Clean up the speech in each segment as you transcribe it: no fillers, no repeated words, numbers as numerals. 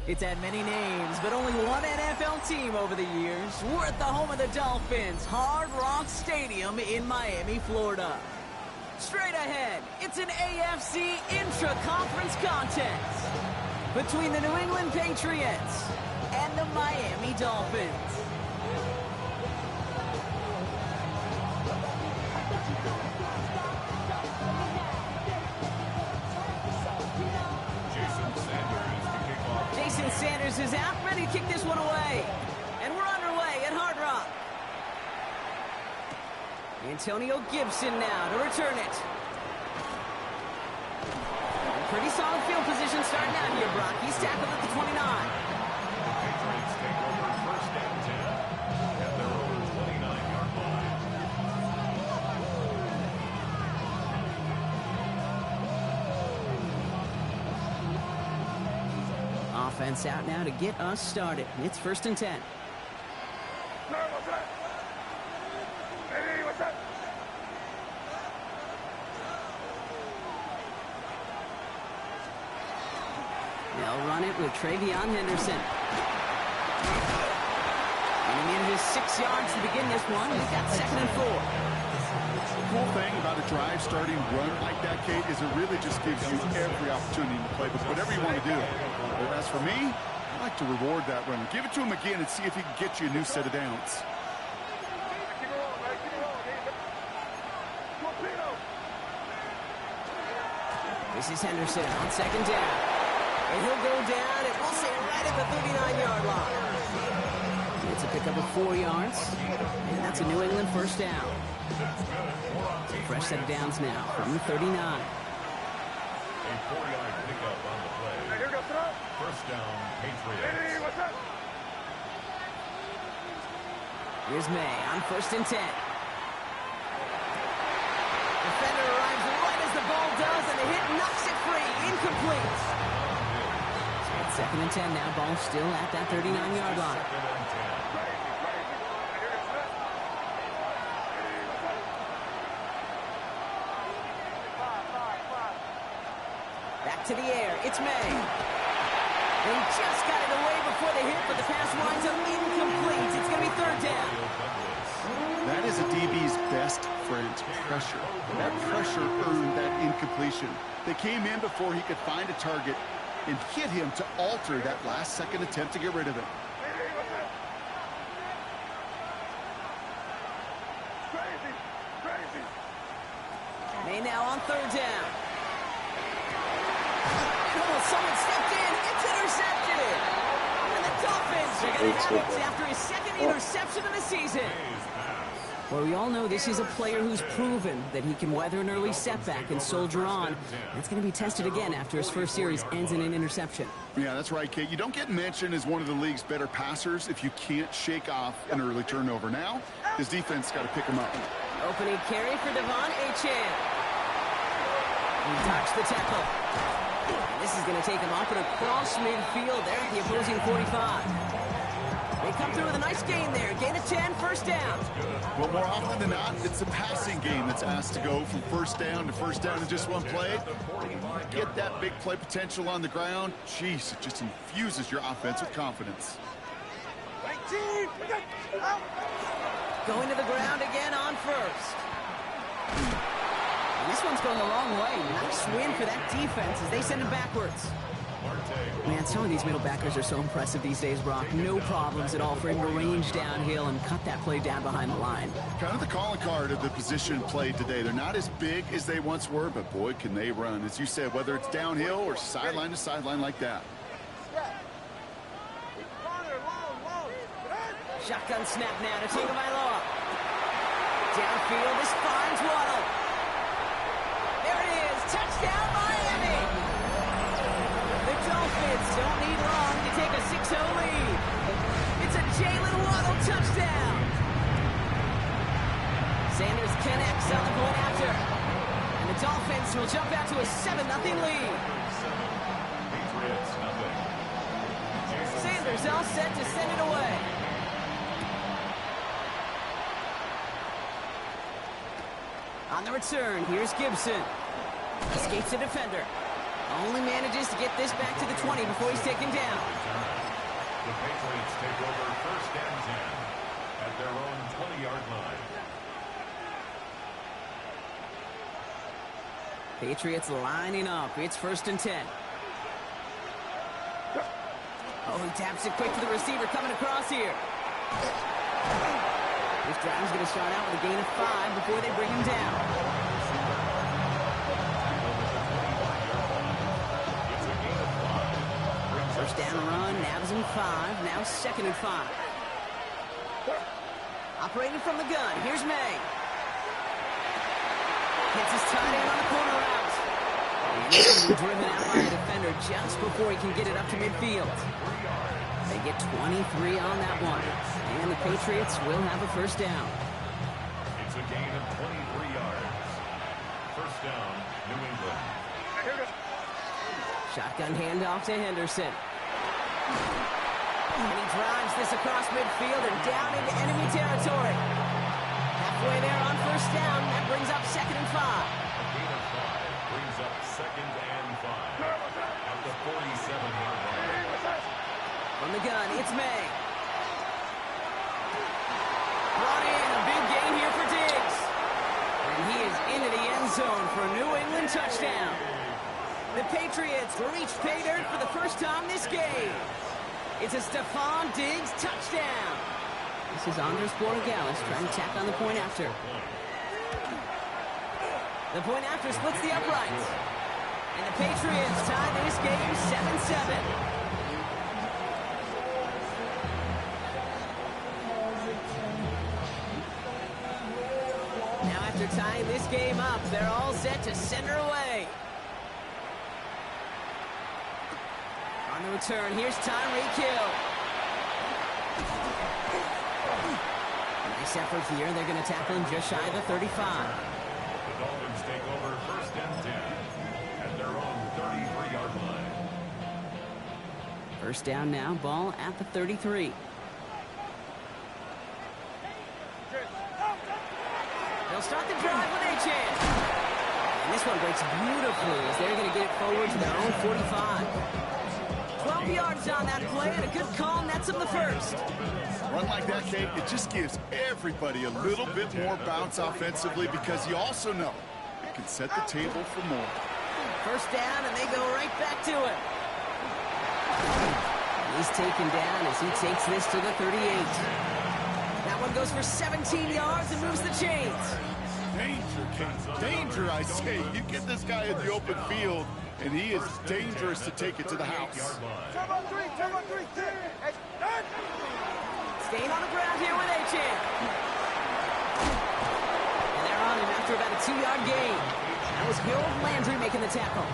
It's had many names, but only one NFL team over the years. We're at the home of the Dolphins, Hard Rock Stadium in Miami, Florida. Straight ahead, it's an AFC intra-conference contest between the New England Patriots and the Miami Dolphins. Sanders is out, ready to kick this one away. And we're underway at Hard Rock. Antonio Gibson now to return it. Pretty solid field position starting out here, Brock. He's tackled at the 29. The Patriots take over first and 10 at their own 29-yard line. Offense out now to get us started. It's first and 10. They'll run it with Travion Henderson. And he manages 6 yards to begin this one. He's got 2nd and 4. The cool thing about a drive starting run like that, Kate, is it really just gives you every opportunity to play with whatever you want to do. But as for me, I like to reward that run. Give it to him again and see if he can get you a new set of downs. This is Henderson on 2nd down. And he'll go down, and we'll say right at the 39-yard line. It's a pickup of 4 yards, and that's a New England first down. Fresh set of downs now from the 39. A 4-yard pickup on the play. First down, Patriots. Here's May on 1st and 10. Defender arrives right as the ball does, and the hit knocks it free. Incomplete. So it's 2nd and 10 now. Ball still at that 39-yard line. Back to the air. It's May. They just got it away before the hit, but the pass winds up incomplete. It's going to be 3rd down. That is a DB's best friend, pressure. That pressure earned that incompletion. They came in before he could find a target and hit him to alter that last-second attempt to get rid of it. May now on 3rd down. Oh, someone stepped in. It's intercepted. And the Dolphins are going to have it after his 2nd interception of the season. Well, we all know this is a player who's proven that he can weather an early setback and soldier on. That's going to be tested again after his first series ends in an interception. Yeah, that's right, Kate. You don't get mentioned as one of the league's better passers if you can't shake off an early turnover. Now, his defense got to pick him up. Opening carry for Devon Achane. He dodged the tackle. And this is going to take him up and across midfield there at the opposing 45. They come through with a nice gain there. Gain of 10, first down. Well, more often than not, it's a passing game that's asked to go from first down in just one play. Get that big play potential on the ground. Jeez, it just infuses your offense with confidence. Going to the ground again on first. And this one's going the wrong way. Nice win for that defense as they send him backwards. Man, some of these middle backers are so impressive these days, Brock. No problems at all for him to range downhill and cut that play down behind the line. Kind of the calling card of the position played today. They're not as big as they once were, but boy, can they run. As you said, whether it's downhill or sideline to sideline like that. Shotgun snap now to Tagovailoa. Downfield, this finds Waddle. There it is, touchdown Miami! The Dolphins don't need long to take a 6-0 lead. It's a Jalen Waddle touchdown. Sanders connects on the point after. And the Dolphins will jump out to a 7-0 lead. Sanders all set to send it away. On the return, here's Gibson. Escapes the defender. Only manages to get this back to the 20 before he's taken down. The Patriots take over first and 10 at their own 20-yard line. Patriots lining up. It's first and 10. Oh, he taps it quick to the receiver coming across here. This drive's going to start out with a gain of 5 before they bring him down. First down run, nabs him 5, now second and 5. Operating from the gun, here's May. Hits his tight end on the corner route. And he's going to be driven out by a defender just before he can get it up to midfield. They get 23 on that one. And the Patriots will have a first down. It's a gain of 23 yards. First down, New England. Shotgun handoff to Henderson. And he drives this across midfield and down into enemy territory. Halfway there on first down. That brings up second and 5. A gain of 5 brings up second and 5 at the 47-yard line. From the gun, it's May. Brought in, a big gain here for Diggs. And he is into the end zone for a New England touchdown. The Patriots reach pay dirt for the first time this game. It's a Stephon Diggs touchdown. This is Andres Borregales trying to tack on the point after. The point after splits the uprights. And the Patriots tie this game 7-7. Now after tying this game up, they're all set to send her away. On the return, here's Tyreek Hill. Nice effort here. They're going to tackle him just shy of the 35. The Dolphins take over first and 10 at their own 33-yard line. First down now, ball at the 33. They'll start the drive with a chance. And this one breaks beautifully as they're going to get it forward to their own 45. 12 yards on that play, and a good call nets him the first. Run like that, Kate, it just gives everybody a little bit more bounce offensively because you also know it can set the table for more. First down, and they go right back to it. He's taken down as he takes this to the 38. That one goes for 17 yards and moves the chains. Danger, Kate. Danger, I say. You get this guy in the open field, and he is dangerous to take it to the house. Staying on the ground here with Achan. And they're on him after about a 2-yard gain. That was Harold Landry making the tackle.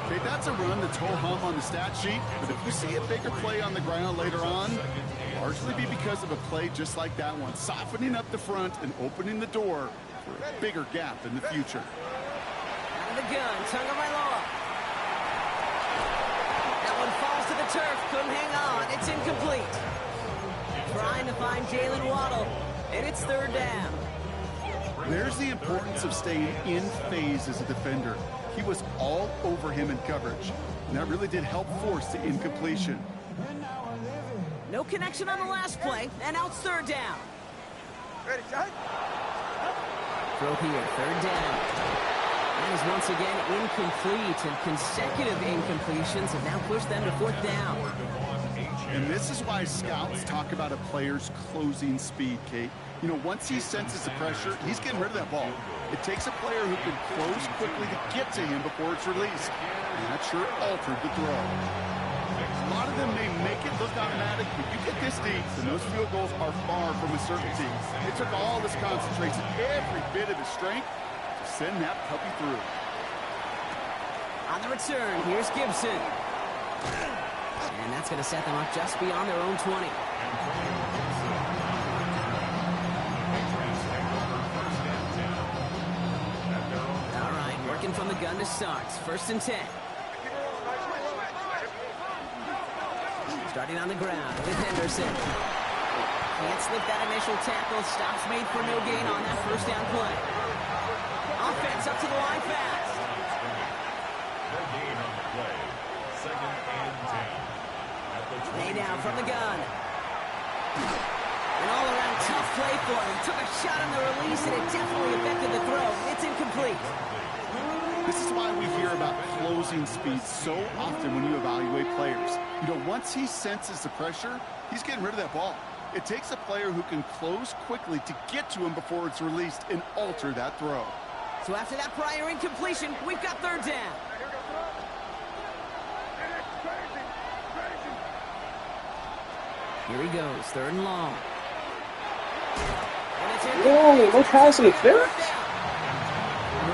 Okay, that's a run that's ho-hum on the stat sheet, but if you see a bigger play on the ground later on, it'll largely be because of a play just like that one, softening up the front and opening the door for a bigger gap in the future. Out of the gun, Tagovailoa. That one falls to the turf, couldn't hang on. It's incomplete. Trying to find Jalen Waddle, and it's third down. There's the importance of staying in phase as a defender. He was all over him in coverage, and that really did help force the incompletion. No connection on the last play, and now it's third down. Ready, John? Throw here, third down. That is once again incomplete, and consecutive incompletions have now pushed them to fourth down. And this is why scouts talk about a player's closing speed, Kate. You know, once he senses the pressure, he's getting rid of that ball. It takes a player who can close quickly to get to him before it's released. And that sure altered the throw. A lot of them may make it look automatic, but you get this deep, and those field goals are far from a certainty. It took all his concentration, every bit of his strength, to send that puppy through. On the return, here's Gibson. And that's going to set them up just beyond their own 20. All right, working from the gun to start. First and 10. Starting on the ground with Henderson. Can't slip that initial tackle. Stops made for no gain on that first down play. Offense up to the line fast. No gain on the play. Second and 10. Lay down from the gun. An all-around tough play for him. Took a shot on the release, and it definitely affected the throw. It's incomplete. This is why we hear about closing speed so often when you evaluate players. You know, once he senses the pressure, he's getting rid of that ball. It takes a player who can close quickly to get to him before it's released and alter that throw. So after that prior incompletion, we've got third down. Here he goes, third and long. Whoa, no pass interference?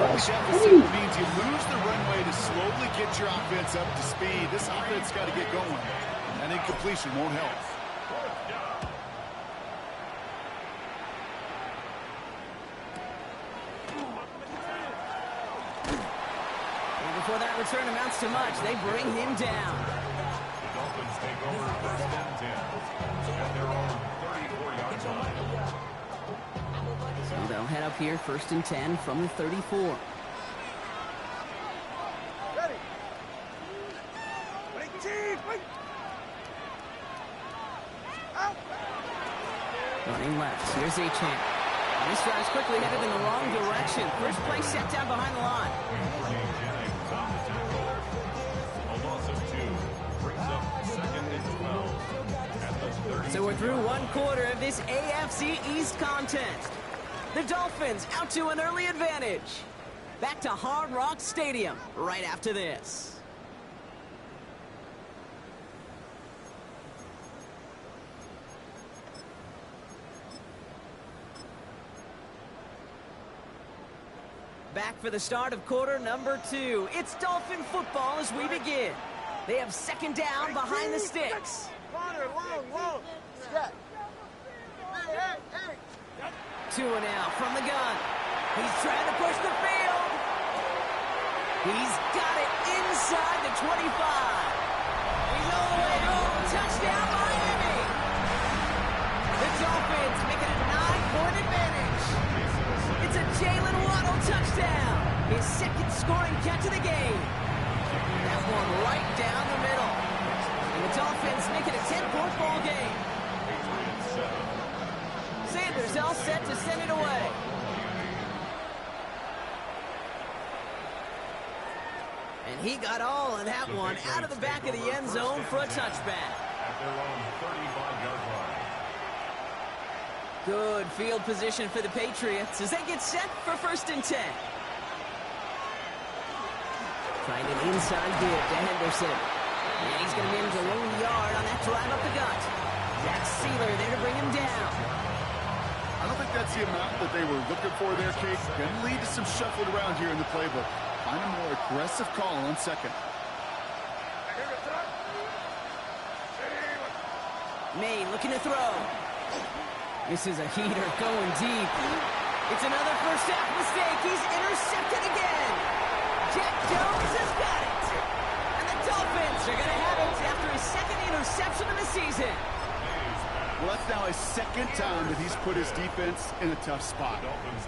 Deficit means you lose the runway to slowly get your offense up to speed. This offense got to get going. That incompletion won't help. And before that return amounts to much, they bring him down. The Dolphins take over first and 10 at their own 34-yard line. So they'll head up here, first and 10 from the 34. Ready. Wait. Out. Running left, here's Achane. This drive's quickly headed in the wrong direction. First play set down behind the line. A loss of 2 brings up second and 12 at the 30. So we're through one quarter of this AFC East contest. The Dolphins out to an early advantage. Back to Hard Rock Stadium right after this. Back for the start of quarter number 2. It's Dolphin football as we begin. They have second down behind the sticks. Corner, long. Step. Hey. 2 and out from the gun. He's trying to push the field. He's got it inside the 25. He's all the way home. Touchdown, Miami. The Dolphins make it a 9-point advantage. It's a Jalen Waddle touchdown. His second scoring catch of the game. That one right down the middle. And the Dolphins make it a 10-point ball game. Sanders all set to send it away. And he got all of that one out of the back of the end zone for a touchback. At their own 35-yard line. Good field position for the Patriots as they get set for first and 10. Trying an inside give to Henderson. And he's going to manage a lone yard on that drive up the gut. That's Sealer there to bring him down. I don't think that's the amount that they were looking for there, Kate. Going to lead to some shuffling around here in the playbook. Find a more aggressive call on second. May looking to throw. This is a heater going deep. It's another first half mistake. He's intercepted again. Jack Jones has got it. And the Dolphins are going to have it after his second interception of the season. Well, that's now his second time that he's put his defense in a tough spot.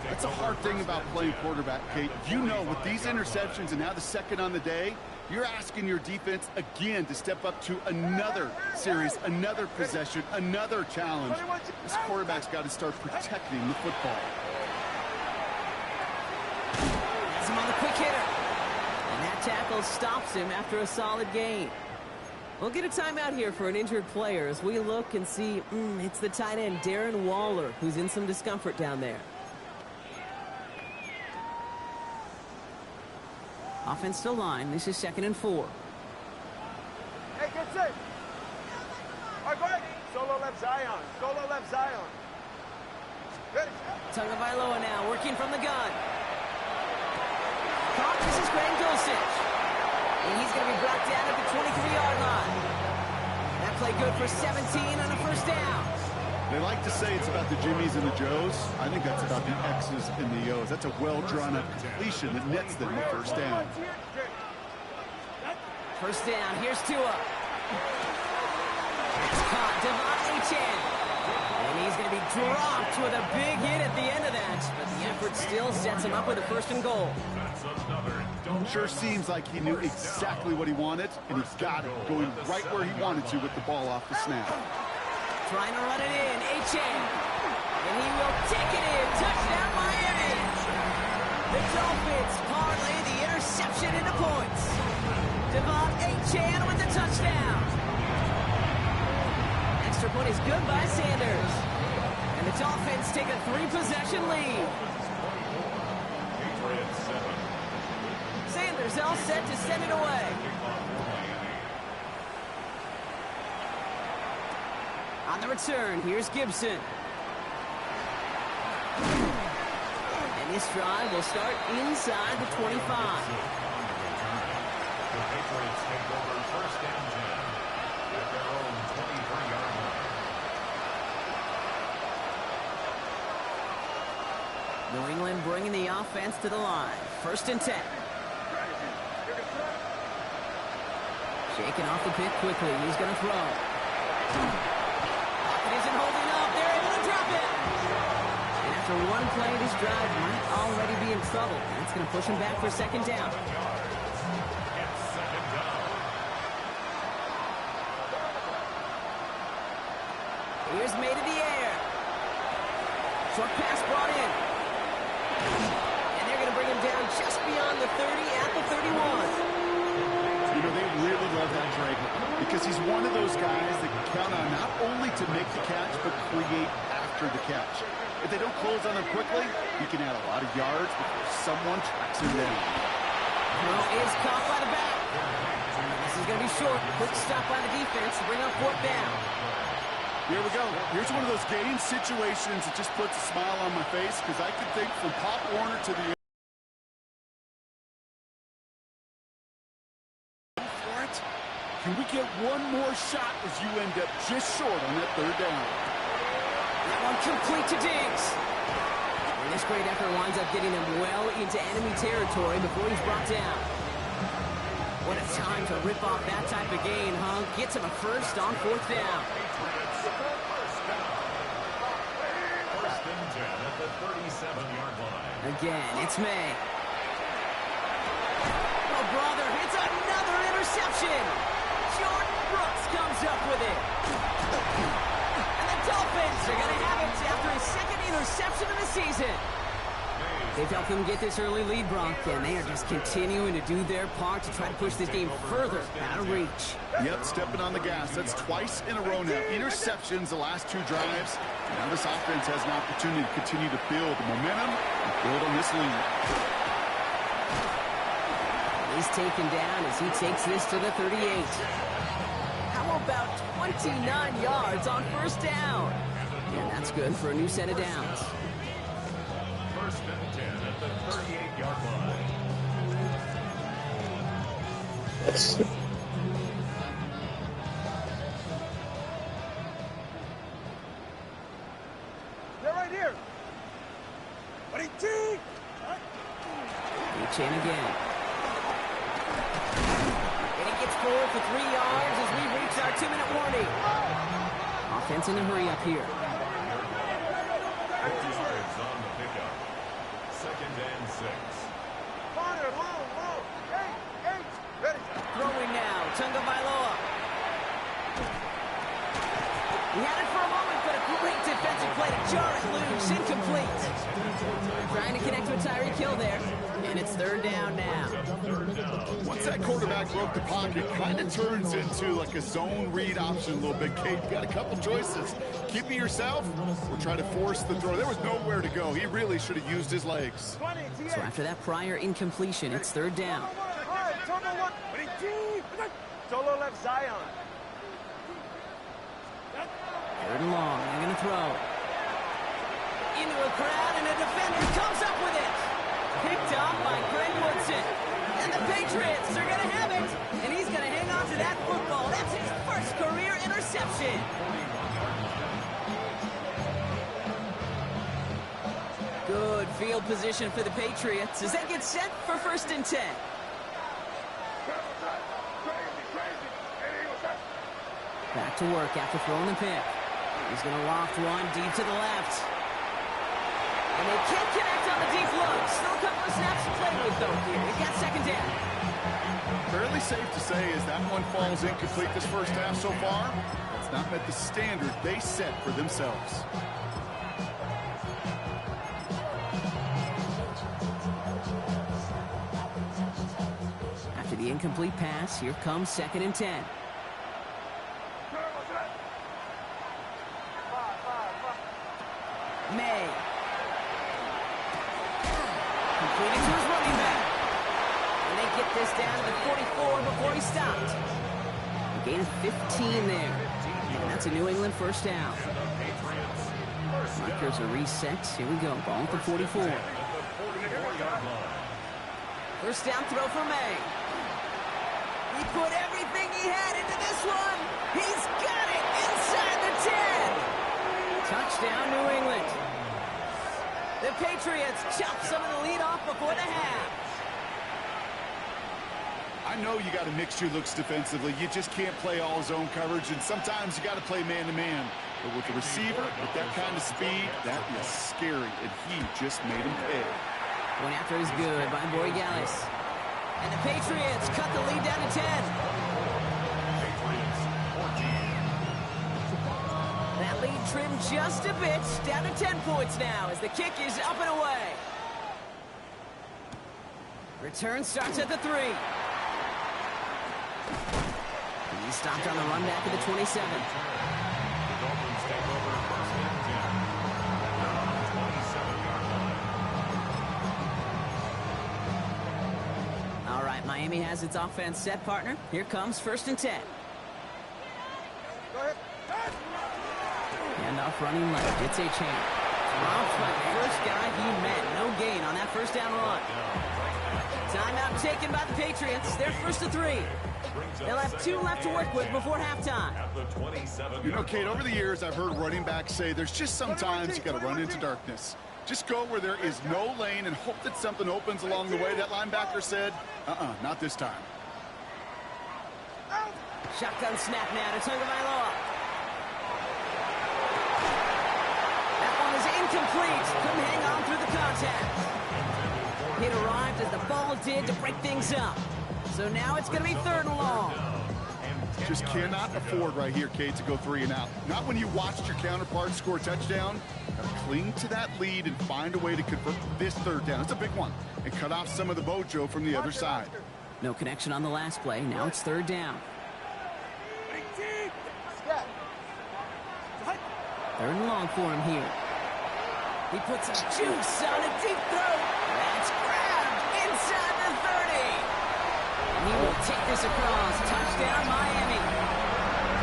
That's a hard thing about playing quarterback, Kate. You know, with these interceptions and now the second on the day, you're asking your defense again to step up to another series, another possession, another challenge. This quarterback's got to start protecting the football. Has him on the quick hitter. And that tackle stops him after a solid gain. We'll get a timeout here for an injured player as we look and see, it's the tight end, Darren Waller, who's in some discomfort down there. Offense to line. This is 2nd and 4. Hey, get set. All right, go ahead. Solo left Zion. Solo left Zion. Ready. Tagovailoa now working from the gun. Caught. This is Graham Dulcich. And he's going to be brought down at the 23-yard line. That play good for 17 on a first down. They like to say it's about the Jimmies and the Joes. I think that's about the X's and the O's. That's a well-drawn-up completion that nets them the first down. First down. Here's Tua. It's caught. Devon Achane. And he's going to be dropped with a big hit at the end of that. But the effort still sets him up with a 1st and goal. Sure seems like he knew exactly what he wanted, and he got it, going right where he wanted to with the ball off the snap. Trying to run it in, Achane. And he will take it in. Touchdown, Miami. The Dolphins parlay the interception into points. Devon Achane with the touchdown. Extra point is good by Sanders. And the Dolphins take a 3-possession lead. Sanders all set to send it away. On the return, here's Gibson. And this drive will start inside the 25. The Patriots take over 1st and 10 at their own 23-yard line. New England bringing the offense to the line. 1st and 10. Shaking off the pick quickly. He's going to throw. It isn't holding up. They're able to drop it. And after one play, this drive might already be in trouble. That's going to push him back for 2nd down. Here's made in the air. Short pass brought in. And they're going to bring him down just beyond the 30 at the 31. You know, they really love that Drake because he's one of those guys that can count on not only to make the catch, but create after the catch. If they don't close on him quickly, he can add a lot of yards before someone tracks him down. Throw is caught by the back. This is going to be short. Quick stop by the defense to bring up 4th down. Here we go. Here's one of those game situations that just puts a smile on my face because I can think from Pop Warner to the Can we get one more shot as you end up just short on that 3rd down? That one complete to Diggs. And this great effort winds up getting him well into enemy territory before he's brought down. What a time to rip off that type of gain, huh? Gets him a 1st on 4th down. 1st and 10 at the 37-yard line. Again, it's May. Oh, brother, it's another interception. Jordan Brooks comes up with it. And the Dolphins are going to have it after his 2nd interception of the season. They've helped them get this early lead, Brock, and they are just continuing to do their part to try to push this game further out of reach. Yep, stepping on the gas. That's twice in a row now. Interceptions the last 2 drives. Now this offense has an opportunity to continue to build momentum and build on this lead. He's taken down as he takes this to the 38. How about 29 yards on 1st down? And that's good for a new set of downs. 1st and 10 at the 38-yard line. They're right here. What do you think? Achane again. And he gets forward for 3 yards as we reach our 2-minute warning. Offense in a hurry up here. 50 yards on the pickup. 2nd and 6. Corner, long. Eight. Ready. Throwing now, Tagovailoa. He had it for a moment, but a great defensive play to jar it loose. Incomplete. Trying to connect with Tyreek Hill there. And it's 3rd down now. Once that quarterback broke the pocket, kind of turns into like a zone read option a little bit. Kate, you got a couple choices. Keep it yourself or try to force the throw. There was nowhere to go. He really should have used his legs. So after that prior incompletion, it's 3rd down. Solo left Zion. 3rd and long. They're going to throw. Into a crowd, and a defender comes up with it. Picked off by Greg Woodson. And the Patriots are going to have it. And he's going to hang on to that football. That's his first career interception. Good field position for the Patriots as they get set for 1st and 10. Back to work after throwing the pick. He's going to loft one deep to the left. And they can't connect on the deep look. Still a couple of snaps to play with, though, here. They've got 2nd down. Fairly safe to say as that one falls incomplete this first half so far, it's not met the standard they set for themselves. After the incomplete pass, here comes 2nd and 10. May. Completed to his running back. And they get this down to the 44 before he stopped. A gain of 15 there. And that's a New England 1st down. Markers are reset. Here we go. Ball at the 44. 1st down throw for May. He put everything he had into this one. He's got it inside the 10. Touchdown, New England. The Patriots chop some of the lead off before the half. I know you got to mix your looks defensively. You just can't play all zone coverage, and sometimes you got to play man-to-man. But with the receiver, with that kind of speed, that is scary, and he just made him pay. Going after is good by Borregales. And the Patriots cut the lead down to 10. Patriots 14. That lead trimmed just a bit, down to 10 points now as the kick is up and away. Return starts at the 3. He's stopped on the run back at the 27. The Dolphins take over 1st and 10. They're on the 27-yard line. All right, Miami has its offense set, partner. Here comes 1st and 10. Go ahead. Handoff running left. It's a chance. Dropped by the first guy he met. No gain on that 1st down run. Timeout taken by the Patriots. They're 1st to 3. They'll have 2 left to work with before halftime. At the 27. You know, Kate, over the years, I've heard running backs say there's just sometimes you got to run into darkness. Just go where there is no lane and hope that something opens along the way. That linebacker said, not this time. Shotgun snap now to Tagovailoa. That one is incomplete. Couldn't hang on through the contact. It arrived as the ball did to break things up. So now it's going to be 3rd and long. Just cannot afford right here, Kate, to go 3 and out. Not when you watched your counterpart score a touchdown. Got to cling to that lead and find a way to convert this 3rd down. It's a big one. And cut off some of the mojo from the other side. No connection on the last play. Now it's 3rd down. 3rd and long for him here. He puts some juice on a deep throw. That's grabbed inside the 30. And he will take this across. Touchdown, Miami.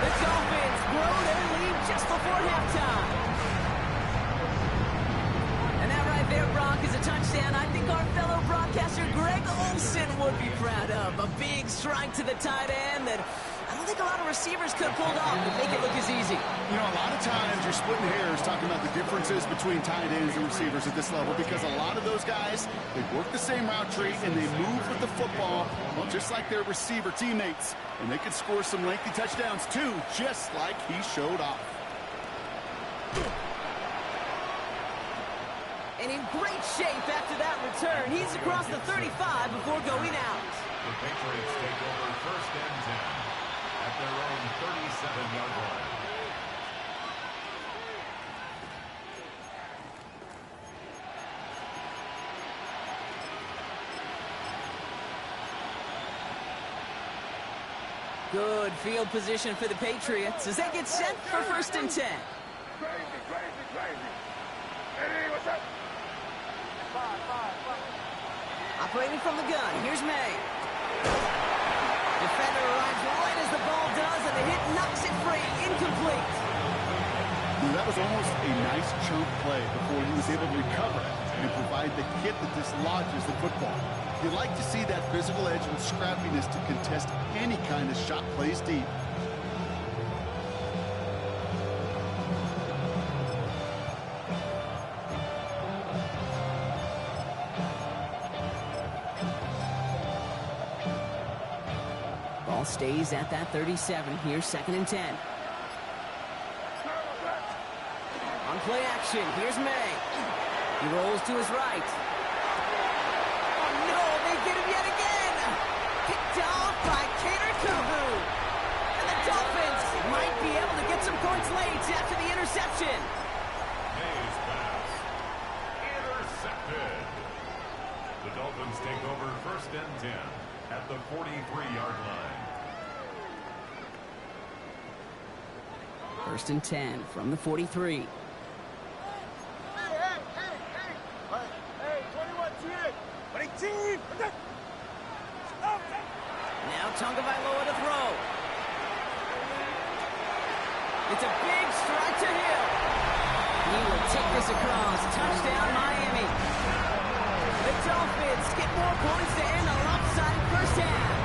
The Dolphins grow their lead just before halftime. And that right there, Brock, is a touchdown I think our fellow broadcaster Greg Olsen would be proud of. A big strike to the tight end that I don't think a lot of receivers could have pulled off to make it look as easy. You know, a lot of times you're splitting hairs talking about the differences between tight ends and receivers at this level because a lot of those guys, they work the same route tree and they move with the football, well, just like their receiver teammates. And they can score some lengthy touchdowns too, just like he showed off. And in great shape after that return. He's across the 35 before going out. The Patriots take over first and 10 at their own 37-yard line. Good field position for the Patriots as they get set for first and 10. Operating from the gun, here's May. Defender arrives right as the ball does, and the hit knocks it free. Incomplete. That was almost a nice chunk play before he was able to recover and provide the hit that dislodges the football. You like to see that physical edge and scrappiness to contest any kind of shot plays deep. Ball stays at that 37. Here's second and 10. On play action, here's May. He rolls to his right. Oh no, they get him yet again! Picked off by Cater Kuhu. And the Dolphins might be able to get some points late after the interception. May's pass intercepted. The Dolphins take over first and 10 at the 43-yard line. First and 10 from the 43. Now Tagovailoa to throw. It's a big strike to Hill. He will take this across. Touchdown, Miami. The Dolphins get more points to end a lopsided first half.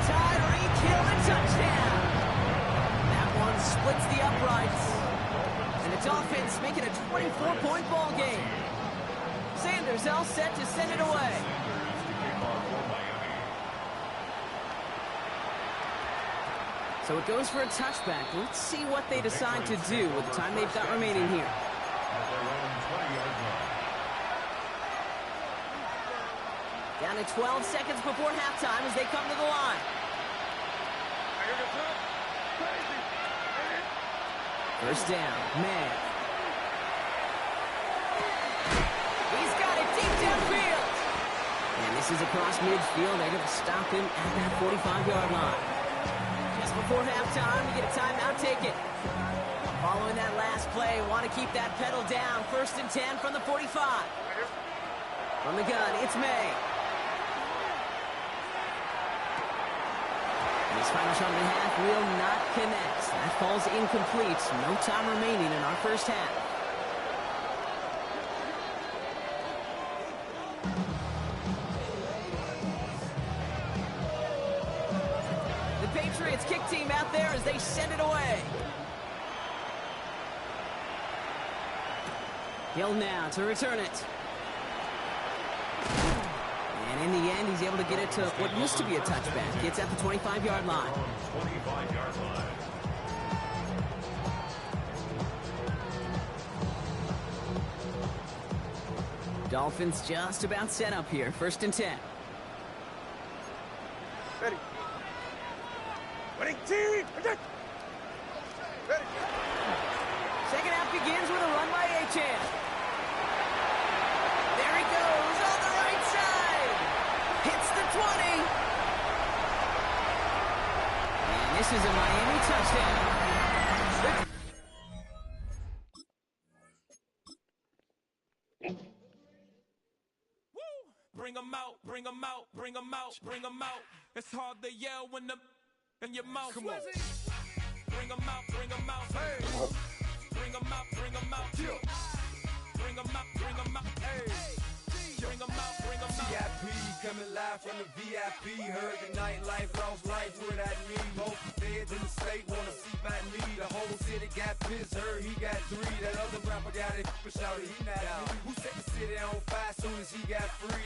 Tyreek Hill a touchdown. That one splits the uprights. And the Dolphins make it a 24-point ball game. Sanders all set to send it away. So it goes for a touchback. Let's see what they decide to do with the time they've got remaining here. At their own 20-yard line. Down to 12 seconds before halftime as they come to the line. First down, man. He's got it deep downfield. And this is across midfield. They're going to stop him at that 45-yard line. Just before halftime, you get a timeout, take it. Following that last play, want to keep that pedal down. First and 10 from the 45. From the gun, it's May. And his final shot and a half will not connect. That falls incomplete. No time remaining in our first half. Patriots kick team out there as they send it away. Hill now to return it. And in the end, he's able to get it to what used to be a touchback. It's at the 25-yard line. 25-yard line. Dolphins just about set up here. First and 10. Ready. Ready, team! Ready. Second half begins with a run by Achane. There he goes on the right side. Hits the 20. And this is a Miami touchdown. Bring 'em out, bring 'em out, bring 'em out, bring 'em out. It's hard to yell when the in your mouth. Come on. Bring 'em out, bring 'em out. Hey. Bring 'em out, bring 'em out. Bring 'em out, bring 'em out. Hey. Bring 'em out, bring 'em out. VIP coming live from the VIP. Heard the nightlife, lost life without me. Most feds in the state wanna see by me. The whole city got Biz heard he got 3. That other rapper got it, but shouted he not me. Who set the city on fire soon as he got free?